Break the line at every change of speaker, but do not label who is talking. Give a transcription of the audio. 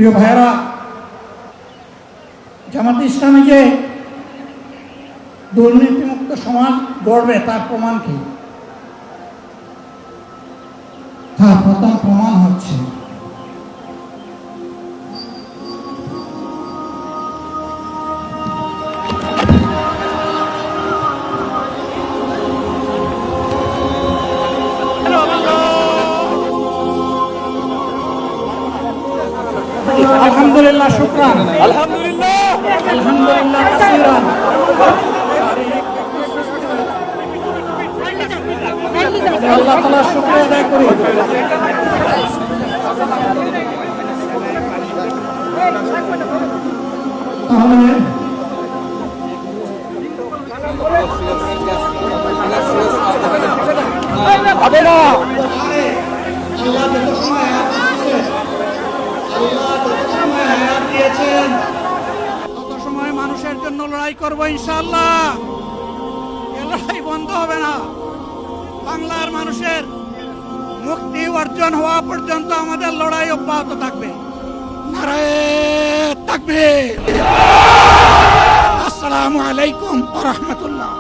প্রিয় ভাইয়েরা, জামাতে ইসলামী যে দুর্নীতিমুক্ত সমাজ গড়বে তার প্রমাণ কি? তার প্রথম প্রমাণ হচ্ছে আলহামদুলিল্লাহ, শুকরান,
আলহামদুলিল্লাহ,
আলহামদুলিল্লাহ কাসীরান। আল্লাহ তাআলার শুকরিয়া আদায় করি। তাহলে
হবে না।
তত সময় মানুষের জন্য লড়াই করবো ইনশাআল্লাহ। এ লড়াই বন্ধ হবে না। বাংলার মানুষের মুক্তি অর্জন হওয়া পর্যন্ত আমাদের লড়াই অব্যাহত থাকবে। নারায়ে তাকবীর। আসসালামু আলাইকুম ওয়া রাহমাতুল্লাহ।